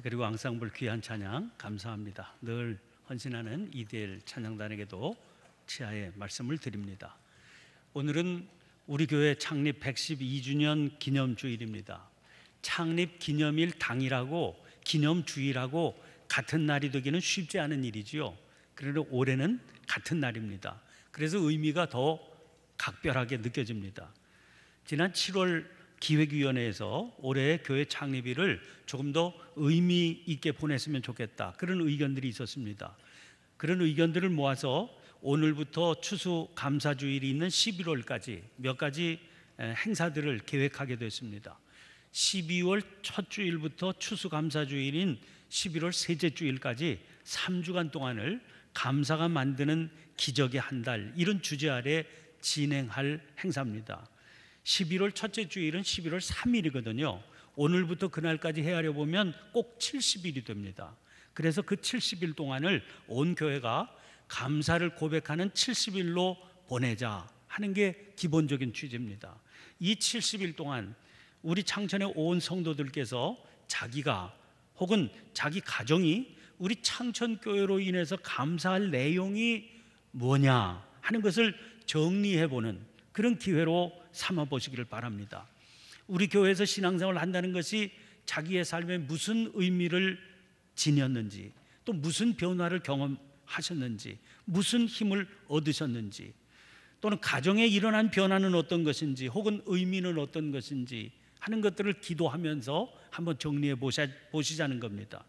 그리고 앙상블 귀한 찬양 감사합니다. 늘 헌신하는 이대일 찬양단에게도 치하의 말씀을 드립니다. 오늘은 우리 교회 창립 112주년 기념주일입니다. 창립 기념일 당일하고 기념주일하고 같은 날이 되기는 쉽지 않은 일이지요. 그러나 올해는 같은 날입니다. 그래서 의미가 더 각별하게 느껴집니다. 지난 7월 기획위원회에서 올해의 교회 창립일을 조금 더 의미 있게 보냈으면 좋겠다, 그런 의견들이 있었습니다. 그런 의견들을 모아서 오늘부터 추수감사주일이 있는 11월까지 몇 가지 행사들을 계획하게 됐습니다. 12월 첫 주일부터 추수감사주일인 11월 셋째 주일까지 3주간 동안을 감사가 만드는 기적의 한 달, 이런 주제 아래 진행할 행사입니다. 11월 첫째 주일은 11월 3일이거든요. 오늘부터 그날까지 헤아려 보면 꼭 70일이 됩니다. 그래서 그 70일 동안을 온 교회가 감사를 고백하는 70일로 보내자 하는 게 기본적인 취지입니다. 이 70일 동안 우리 창천의 온 성도들께서 자기가 혹은 자기 가정이 우리 창천교회로 인해서 감사할 내용이 뭐냐 하는 것을 정리해보는 그런 기회로 삼아보시기를 바랍니다. 우리 교회에서 신앙생활을 한다는 것이 자기의 삶에 무슨 의미를 지녔는지, 또 무슨 변화를 경험하셨는지, 무슨 힘을 얻으셨는지, 또는 가정에 일어난 변화는 어떤 것인지, 혹은 의미는 어떤 것인지 하는 것들을 기도하면서 한번 정리해 보시자는 겁니다.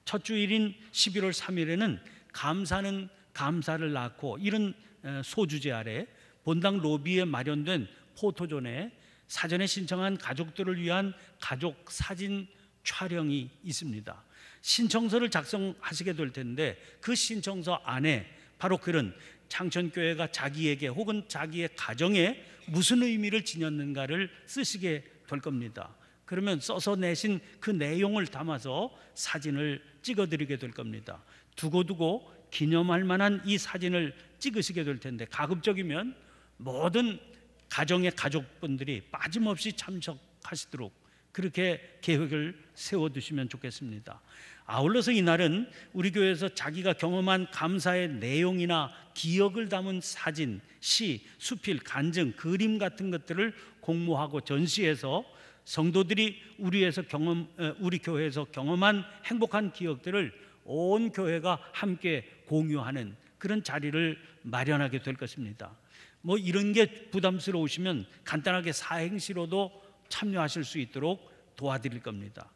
첫 주일인 11월 3일에는 감사는 감사를 낳고, 이런 소주제 아래 본당 로비에 마련된 포토존에 사전에 신청한 가족들을 위한 가족 사진 촬영이 있습니다. 신청서를 작성하시게 될 텐데 그 신청서 안에 바로 그런 창천교회가 자기에게 혹은 자기의 가정에 무슨 의미를 지녔는가를 쓰시게 될 겁니다. 그러면 써서 내신 그 내용을 담아서 사진을 찍어드리게 될 겁니다. 두고두고 기념할 만한 이 사진을 찍으시게 될 텐데 가급적이면 모든 가정의 가족분들이 빠짐없이 참석하시도록 그렇게 계획을 세워두시면 좋겠습니다. 아울러서 이날은 우리 교회에서 자기가 경험한 감사의 내용이나 기억을 담은 사진, 시, 수필, 간증, 그림 같은 것들을 공모하고 전시해서 성도들이 우리 교회에서 경험한 행복한 기억들을 온 교회가 함께 공유하는 그런 자리를 마련하게 될 것입니다. 이런 게 부담스러우시면 간단하게 사행시로도 참여하실 수 있도록 도와드릴 겁니다.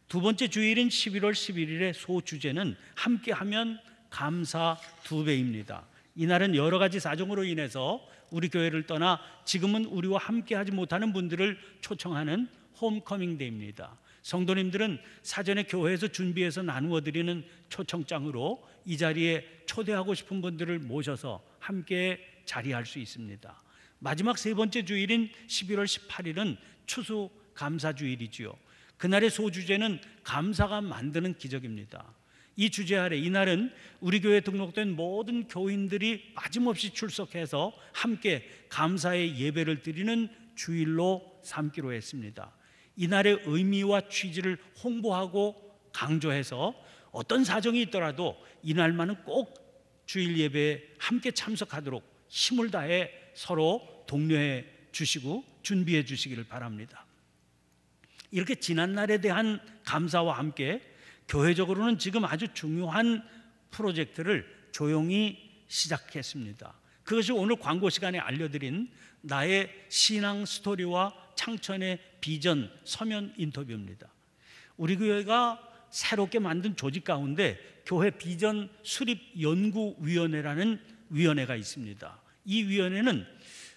두 번째 주일인 11월 11일의 소주제는 함께하면 감사 2배입니다. 이날은 여러 가지 사정으로 인해서 우리 교회를 떠나 지금은 우리와 함께하지 못하는 분들을 초청하는 홈커밍 데이입니다. 성도님들은 사전에 교회에서 준비해서 나누어 드리는 초청장으로 이 자리에 초대하고 싶은 분들을 모셔서 함께 자리할 수 있습니다. 마지막 세 번째 주일인 11월 18일은 추수감사주일이지요. 그날의 소주제는 감사가 만드는 기적입니다. 이 주제 아래 이날은 우리 교회에 등록된 모든 교인들이 빠짐없이 출석해서 함께 감사의 예배를 드리는 주일로 삼기로 했습니다. 이날의 의미와 취지를 홍보하고 강조해서 어떤 사정이 있더라도 이날만은 꼭 주일 예배에 함께 참석하도록 힘을 다해 서로 독려해 주시고 준비해 주시기를 바랍니다. 이렇게 지난날에 대한 감사와 함께 교회적으로는 지금 아주 중요한 프로젝트를 조용히 시작했습니다. 그것이 오늘 광고 시간에 알려드린 나의 신앙 스토리와 창천의 비전 서면 인터뷰입니다. 우리 교회가 새롭게 만든 조직 가운데 교회 비전 수립 연구위원회라는 위원회가 있습니다. 이 위원회는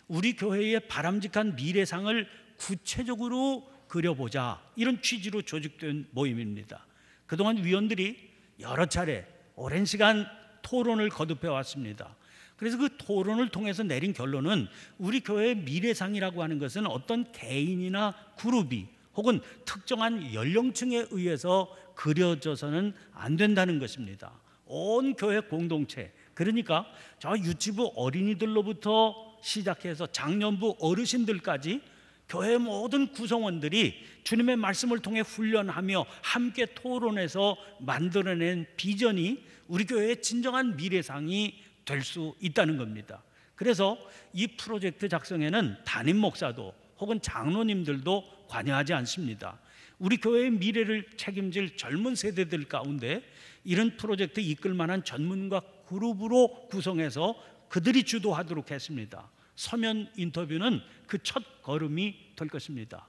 우리 교회의 바람직한 미래상을 구체적으로 그려보자, 이런 취지로 조직된 모임입니다. 그동안 위원들이 여러 차례 오랜 시간 토론을 거듭해 왔습니다. 그래서 그 토론을 통해서 내린 결론은 우리 교회의 미래상이라고 하는 것은 어떤 개인이나 그룹이 혹은 특정한 연령층에 의해서 그려져서는 안 된다는 것입니다. 온 교회 공동체, 그러니까 저 유치부 어린이들로부터 시작해서 장년부 어르신들까지 교회의 모든 구성원들이 주님의 말씀을 통해 훈련하며 함께 토론해서 만들어낸 비전이 우리 교회의 진정한 미래상이 될 수 있다는 겁니다. 그래서 이 프로젝트 작성에는 담임 목사도 혹은 장로님들도 관여하지 않습니다. 우리 교회의 미래를 책임질 젊은 세대들 가운데 이런 프로젝트 이끌 만한 전문가 그룹으로 구성해서 그들이 주도하도록 했습니다. 서면 인터뷰는 그 첫 걸음이 될 것입니다.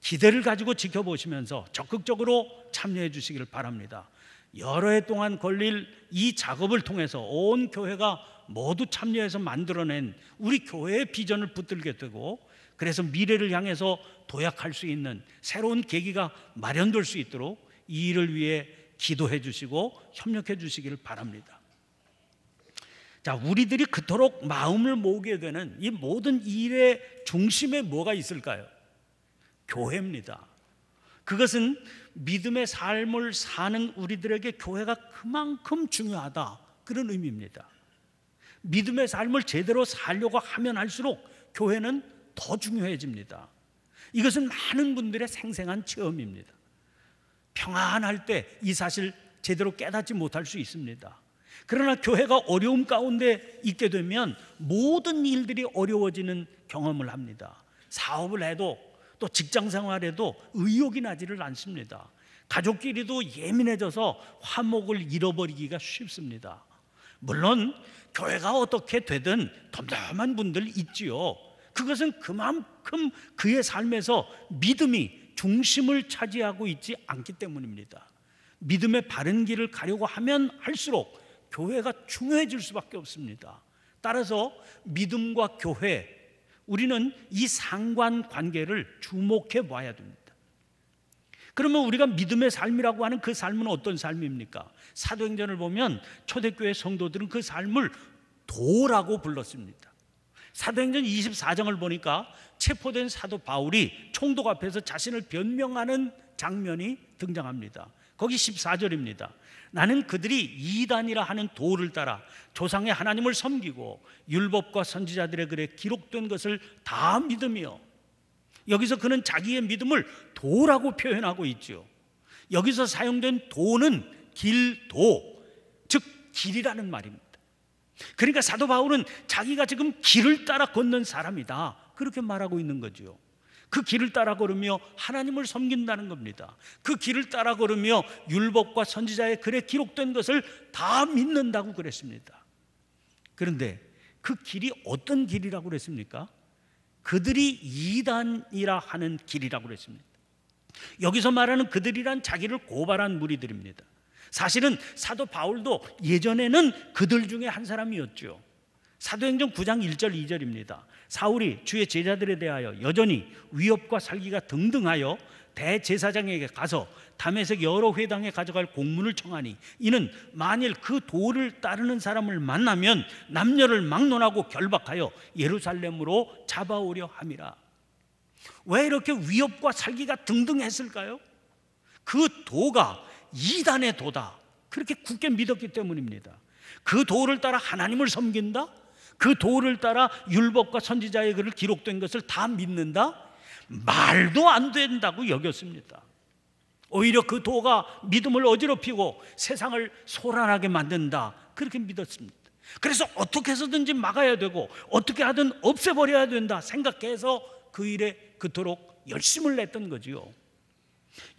기대를 가지고 지켜보시면서 적극적으로 참여해 주시기를 바랍니다. 여러 해 동안 걸릴 이 작업을 통해서 온 교회가 모두 참여해서 만들어낸 우리 교회의 비전을 붙들게 되고, 그래서 미래를 향해서 도약할 수 있는 새로운 계기가 마련될 수 있도록 이 일을 위해 기도해 주시고 협력해 주시기를 바랍니다. 자, 우리들이 그토록 마음을 모으게 되는 이 모든 일의 중심에 뭐가 있을까요? 교회입니다. 그것은 믿음의 삶을 사는 우리들에게 교회가 그만큼 중요하다, 그런 의미입니다. 믿음의 삶을 제대로 살려고 하면 할수록 교회는 더 중요해집니다. 이것은 많은 분들의 생생한 체험입니다. 평안할 때 이 사실 제대로 깨닫지 못할 수 있습니다. 그러나 교회가 어려움 가운데 있게 되면 모든 일들이 어려워지는 경험을 합니다. 사업을 해도 또 직장 생활에도 의욕이 나지를 않습니다. 가족끼리도 예민해져서 화목을 잃어버리기가 쉽습니다. 물론 교회가 어떻게 되든 덤덤한 분들 있지요. 그것은 그만큼 그의 삶에서 믿음이 중심을 차지하고 있지 않기 때문입니다. 믿음의 바른 길을 가려고 하면 할수록 교회가 중요해질 수밖에 없습니다. 따라서 믿음과 교회, 우리는 이 상관관계를 주목해 봐야 됩니다. 그러면 우리가 믿음의 삶이라고 하는 그 삶은 어떤 삶입니까? 사도행전을 보면 초대교회 성도들은 그 삶을 도라고 불렀습니다. 사도행전 24장을 보니까 체포된 사도 바울이 총독 앞에서 자신을 변명하는 장면이 등장합니다. 거기 14절입니다. 나는 그들이 이단이라 하는 도를 따라 조상의 하나님을 섬기고 율법과 선지자들의 글에 기록된 것을 다 믿으며, 여기서 그는 자기의 믿음을 도라고 표현하고 있죠. 여기서 사용된 도는 길도, 즉 길이라는 말입니다. 그러니까 사도 바울은 자기가 지금 길을 따라 걷는 사람이다, 그렇게 말하고 있는 거죠. 그 길을 따라 걸으며 하나님을 섬긴다는 겁니다. 그 길을 따라 걸으며 율법과 선지자의 글에 기록된 것을 다 믿는다고 그랬습니다. 그런데 그 길이 어떤 길이라고 그랬습니까? 그들이 이단이라 하는 길이라고 그랬습니다. 여기서 말하는 그들이란 자기를 고발한 무리들입니다. 사실은 사도 바울도 예전에는 그들 중에 한 사람이었죠. 사도행전 9장 1절 2절입니다. 사울이 주의 제자들에 대하여 여전히 위협과 살기가 등등하여 대제사장에게 가서 다메섹 여러 회당에 가져갈 공문을 청하니, 이는 만일 그 도를 따르는 사람을 만나면 남녀를 막론하고 결박하여 예루살렘으로 잡아오려 함이라. 왜 이렇게 위협과 살기가 등등했을까요? 그 도가 이단의 도다, 그렇게 굳게 믿었기 때문입니다. 그 도를 따라 하나님을 섬긴다, 그 도를 따라 율법과 선지자의 글을 기록된 것을 다 믿는다, 말도 안 된다고 여겼습니다. 오히려 그 도가 믿음을 어지럽히고 세상을 소란하게 만든다, 그렇게 믿었습니다. 그래서 어떻게 해서든지 막아야 되고 어떻게 하든 없애버려야 된다 생각해서 그 일에 그토록 열심을 냈던 거지요.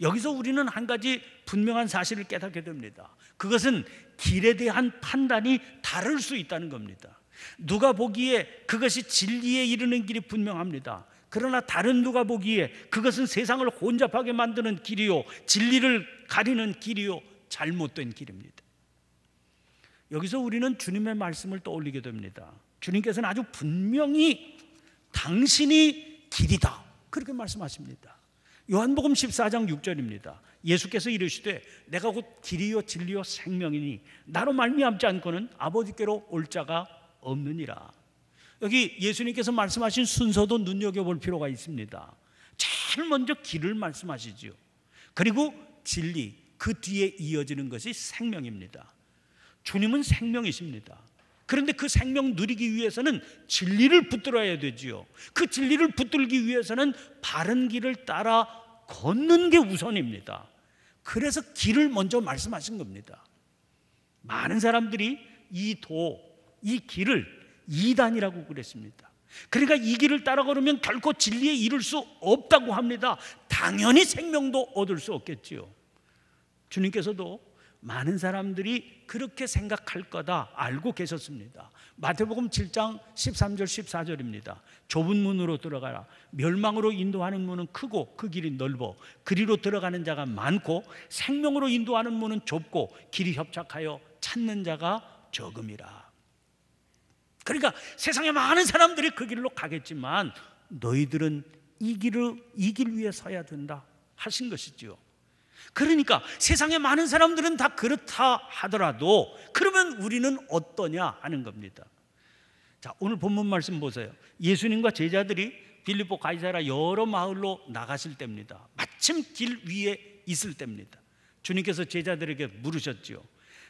여기서 우리는 한 가지 분명한 사실을 깨닫게 됩니다. 그것은 길에 대한 판단이 다를 수 있다는 겁니다. 누가 보기에 그것이 진리에 이르는 길이 분명합니다. 그러나 다른 누가 보기에 그것은 세상을 혼잡하게 만드는 길이요, 진리를 가리는 길이요, 잘못된 길입니다. 여기서 우리는 주님의 말씀을 떠올리게 됩니다. 주님께서는 아주 분명히 당신이 길이다, 그렇게 말씀하십니다. 요한복음 14장 6절입니다. 예수께서 이르시되 내가 곧 길이요 진리요 생명이니 나로 말미암지 않고는 아버지께로 올 자가 없느니라. 여기 예수님께서 말씀하신 순서도 눈여겨볼 필요가 있습니다. 제일 먼저 길을 말씀하시죠. 그리고 진리, 그 뒤에 이어지는 것이 생명입니다. 주님은 생명이십니다. 그런데 그 생명 누리기 위해서는 진리를 붙들어야 되지요. 그 진리를 붙들기 위해서는 바른 길을 따라 걷는 게 우선입니다. 그래서 길을 먼저 말씀하신 겁니다. 많은 사람들이 이 길을 이단이라고 그랬습니다. 그러니까 이 길을 따라 걸으면 결코 진리에 이를 수 없다고 합니다. 당연히 생명도 얻을 수 없겠지요. 주님께서도 많은 사람들이 그렇게 생각할 거다 알고 계셨습니다. 마태복음 7장 13절 14절입니다. 좁은 문으로 들어가라. 멸망으로 인도하는 문은 크고 그 길이 넓어 그리로 들어가는 자가 많고 생명으로 인도하는 문은 좁고 길이 협착하여 찾는 자가 적음이라. 그러니까 세상에 많은 사람들이 그 길로 가겠지만 너희들은 이 길 위에 서야 된다 하신 것이지요. 그러니까 세상에 많은 사람들은 다 그렇다 하더라도 그러면 우리는 어떠냐 하는 겁니다. 자, 오늘 본문 말씀 보세요. 예수님과 제자들이 빌립보 가이사랴 여러 마을로 나가실 때입니다. 마침 길 위에 있을 때입니다. 주님께서 제자들에게 물으셨지요.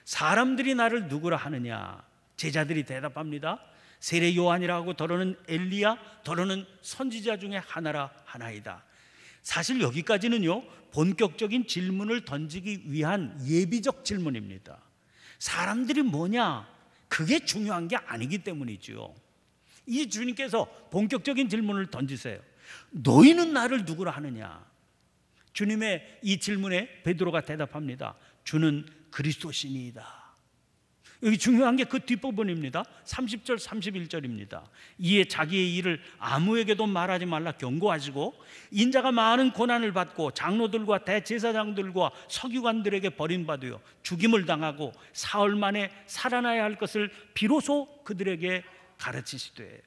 사람들이 나를 누구라 하느냐? 제자들이 대답합니다. 세례 요한이라고 더러는 엘리야, 더러는 선지자 중에 하나라 하나이다. 사실 여기까지는요, 본격적인 질문을 던지기 위한 예비적 질문입니다. 사람들이 뭐냐? 그게 중요한 게 아니기 때문이죠. 이 주님께서 본격적인 질문을 던지세요. 너희는 나를 누구라 하느냐? 주님의 이 질문에 베드로가 대답합니다. 주는 그리스도시니이다. 여기 중요한 게 그 뒷부분입니다. 30절 31절입니다. 이에 자기의 일을 아무에게도 말하지 말라 경고하시고 인자가 많은 고난을 받고 장로들과 대제사장들과 서기관들에게 버림받으여 죽임을 당하고 사흘 만에 살아나야 할 것을 비로소 그들에게 가르치시되.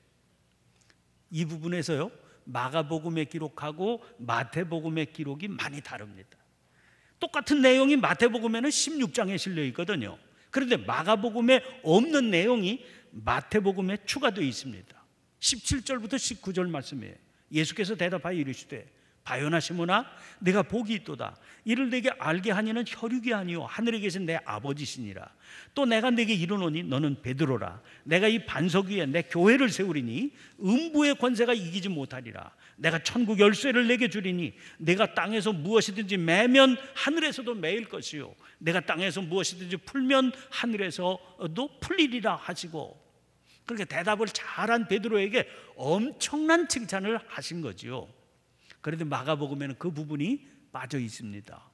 이 부분에서요, 마가복음의 기록하고 마태복음의 기록이 많이 다릅니다. 똑같은 내용이 마태복음에는 16장에 실려 있거든요. 그런데 마가복음에 없는 내용이 마태복음에 추가되어 있습니다. 17절부터 19절 말씀이에요. 예수께서 대답하여 이르시되 바요나 시몬아 내가 복이 있도다. 이를 내게 알게 하니는 혈육이 아니요 하늘에 계신 내 아버지시니라. 또 내가 내게 이르노니 너는 베드로라. 내가 이 반석 위에 내 교회를 세우리니 음부의 권세가 이기지 못하리라. 내가 천국 열쇠를 내게 주리니 내가 땅에서 무엇이든지 매면 하늘에서도 매일 것이요 내가 땅에서 무엇이든지 풀면 하늘에서도 풀리리라 하시고. 그렇게 대답을 잘한 베드로에게 엄청난 칭찬을 하신 거지요. 그런데 마가복음에는 그 부분이 빠져 있습니다.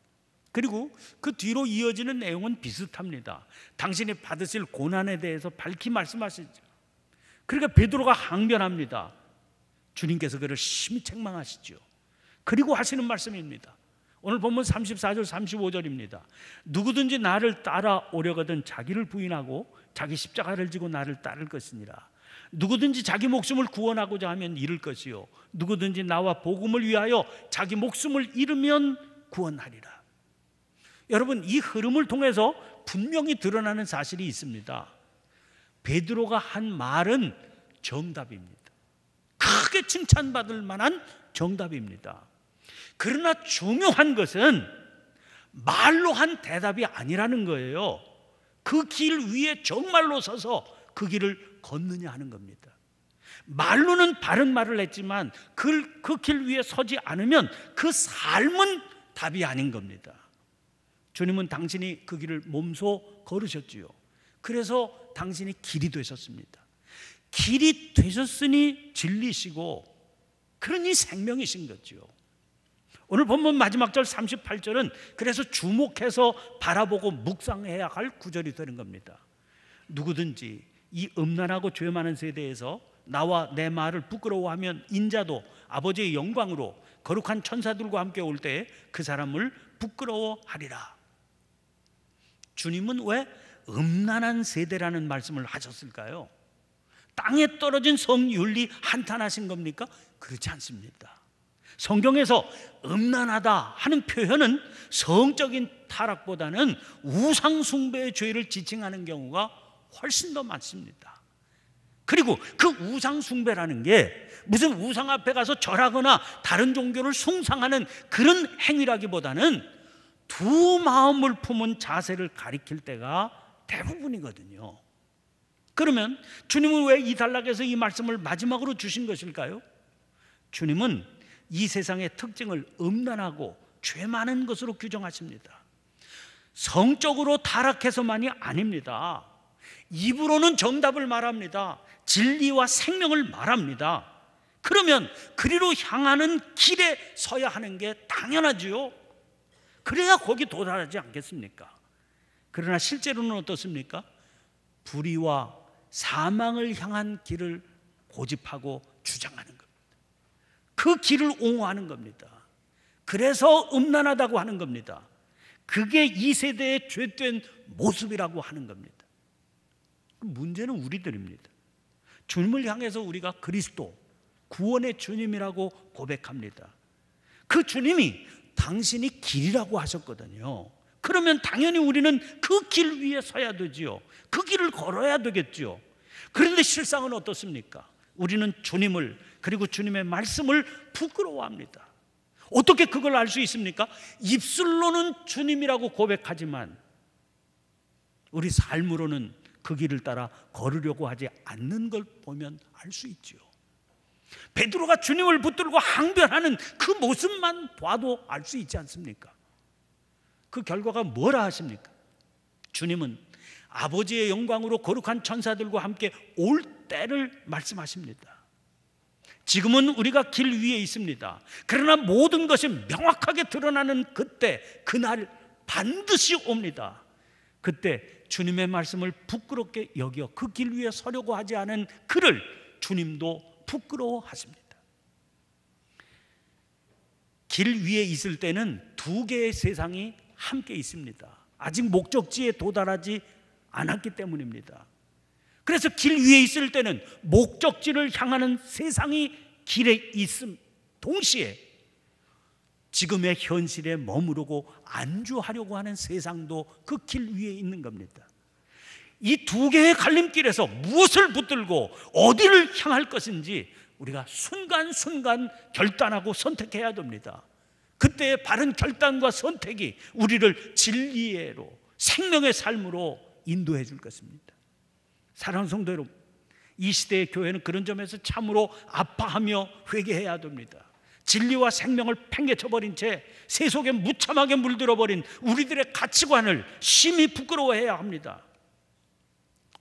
그리고 그 뒤로 이어지는 내용은 비슷합니다. 당신이 받으실 고난에 대해서 밝히 말씀하시죠. 그러니까 베드로가 항변합니다. 주님께서 그를 심히 책망하시죠. 그리고 하시는 말씀입니다. 오늘 본문 34절 35절입니다. 누구든지 나를 따라오려거든 자기를 부인하고 자기 십자가를 지고 나를 따를 것이니라. 누구든지 자기 목숨을 구원하고자 하면 잃을 것이요 누구든지 나와 복음을 위하여 자기 목숨을 잃으면 구원하리라. 여러분, 이 흐름을 통해서 분명히 드러나는 사실이 있습니다. 베드로가 한 말은 정답입니다. 크게 칭찬받을 만한 정답입니다. 그러나 중요한 것은 말로 한 대답이 아니라는 거예요. 그 길 위에 정말로 서서 그 길을 걷느냐 하는 겁니다. 말로는 바른 말을 했지만 그 길 위에 서지 않으면 그 삶은 답이 아닌 겁니다. 주님은 당신이 그 길을 몸소 걸으셨지요. 그래서 당신이 길이 되셨습니다. 길이 되셨으니 진리시고 그러니 생명이신 거죠. 오늘 본문 마지막 절 38절은 그래서 주목해서 바라보고 묵상해야 할 구절이 되는 겁니다. 누구든지 이 음란하고 죄 많은 세대에서 나와 내 말을 부끄러워하면 인자도 아버지의 영광으로 거룩한 천사들과 함께 올 때에 그 사람을 부끄러워하리라. 주님은 왜 음란한 세대라는 말씀을 하셨을까요? 땅에 떨어진 성윤리 한탄하신 겁니까? 그렇지 않습니다. 성경에서 음란하다 하는 표현은 성적인 타락보다는 우상 숭배의 죄를 지칭하는 경우가 훨씬 더 많습니다. 그리고 그 우상 숭배라는 게 무슨 우상 앞에 가서 절하거나 다른 종교를 숭상하는 그런 행위라기보다는 두 마음을 품은 자세를 가리킬 때가 대부분이거든요. 그러면 주님은 왜 이 단락에서 이 말씀을 마지막으로 주신 것일까요? 주님은 이 세상의 특징을 음란하고 죄 많은 것으로 규정하십니다. 성적으로 타락해서만이 아닙니다. 입으로는 정답을 말합니다. 진리와 생명을 말합니다. 그러면 그리로 향하는 길에 서야 하는 게 당연하지요. 그래야 거기 도달하지 않겠습니까? 그러나 실제로는 어떻습니까? 불의와 사망을 향한 길을 고집하고 주장하는 겁니다. 그 길을 옹호하는 겁니다. 그래서 음란하다고 하는 겁니다. 그게 이 세대의 죄된 모습이라고 하는 겁니다. 문제는 우리들입니다. 주님을 향해서 우리가 그리스도, 구원의 주님이라고 고백합니다. 그 주님이 당신이 길이라고 하셨거든요. 그러면 당연히 우리는 그 길 위에 서야 되지요. 그 길을 걸어야 되겠지요. 그런데 실상은 어떻습니까? 우리는 주님을, 그리고 주님의 말씀을 부끄러워합니다. 어떻게 그걸 알 수 있습니까? 입술로는 주님이라고 고백하지만 우리 삶으로는 그 길을 따라 걸으려고 하지 않는 걸 보면 알 수 있지요. 베드로가 주님을 붙들고 항변하는 그 모습만 봐도 알 수 있지 않습니까? 그 결과가 뭐라 하십니까? 주님은 아버지의 영광으로 거룩한 천사들과 함께 올 때를 말씀하십니다. 지금은 우리가 길 위에 있습니다. 그러나 모든 것이 명확하게 드러나는 그때, 그날 반드시 옵니다. 그때 주님의 말씀을 부끄럽게 여겨 그 길 위에 서려고 하지 않은 그를 주님도 부끄러워하십니다. 길 위에 있을 때는 두 개의 세상이 함께 있습니다. 아직 목적지에 도달하지 않았기 때문입니다. 그래서 길 위에 있을 때는 목적지를 향하는 세상이 길에 있음 동시에 지금의 현실에 머무르고 안주하려고 하는 세상도 그 길 위에 있는 겁니다. 이 두 개의 갈림길에서 무엇을 붙들고 어디를 향할 것인지 우리가 순간순간 결단하고 선택해야 됩니다. 그때의 바른 결단과 선택이 우리를 진리로, 생명의 삶으로 인도해 줄 것입니다. 사랑하는 성도 여러분, 이 시대의 교회는 그런 점에서 참으로 아파하며 회개해야 됩니다. 진리와 생명을 팽개쳐버린 채 세속에 무참하게 물들어버린 우리들의 가치관을 심히 부끄러워해야 합니다.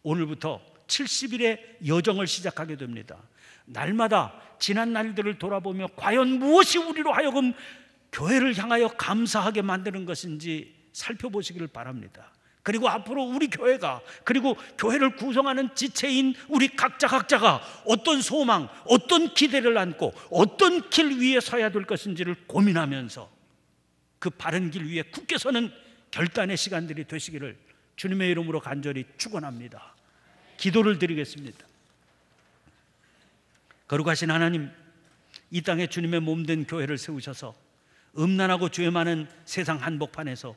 오늘부터 70일의 여정을 시작하게 됩니다. 날마다 지난 날들을 돌아보며 과연 무엇이 우리로 하여금 교회를 향하여 감사하게 만드는 것인지 살펴보시기를 바랍니다. 그리고 앞으로 우리 교회가, 그리고 교회를 구성하는 지체인 우리 각자가 어떤 소망, 어떤 기대를 안고 어떤 길 위에 서야 될 것인지를 고민하면서 그 바른 길 위에 굳게 서는 결단의 시간들이 되시기를 주님의 이름으로 간절히 축원합니다. 기도를 드리겠습니다. 거룩하신 하나님, 이 땅에 주님의 몸된 교회를 세우셔서 음란하고 죄 많은 세상 한복판에서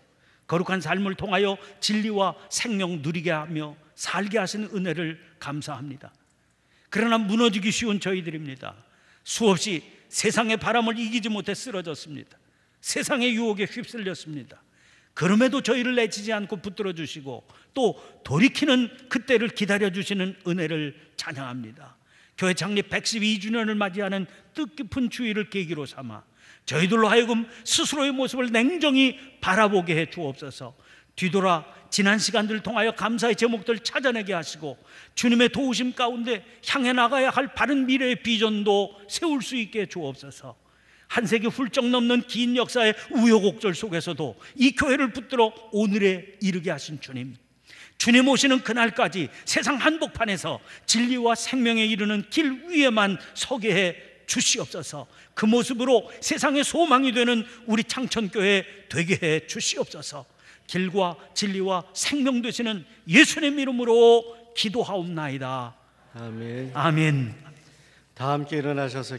거룩한 삶을 통하여 진리와 생명 누리게 하며 살게 하신 은혜를 감사합니다. 그러나 무너지기 쉬운 저희들입니다. 수없이 세상의 바람을 이기지 못해 쓰러졌습니다. 세상의 유혹에 휩쓸렸습니다. 그럼에도 저희를 내치지 않고 붙들어 주시고 또 돌이키는 그때를 기다려 주시는 은혜를 찬양합니다. 교회 창립 112주년을 맞이하는 뜻깊은 주일을 계기로 삼아 저희들로 하여금 스스로의 모습을 냉정히 바라보게 해 주옵소서. 뒤돌아 지난 시간들을 통하여 감사의 제목들 찾아내게 하시고 주님의 도우심 가운데 향해 나가야 할 바른 미래의 비전도 세울 수 있게 해 주옵소서. 한 세기 훌쩍 넘는 긴 역사의 우여곡절 속에서도 이 교회를 붙들어 오늘에 이르게 하신 주님, 주님 오시는 그날까지 세상 한복판에서 진리와 생명에 이르는 길 위에만 서게 해 주시옵소서. 그 모습으로 세상의 소망이 되는 우리 창천교회 되게 해 주시옵소서. 길과 진리와 생명 되시는 예수님 이름으로 기도하옵나이다. 아멘. 아멘. 다 함께 일어나셔서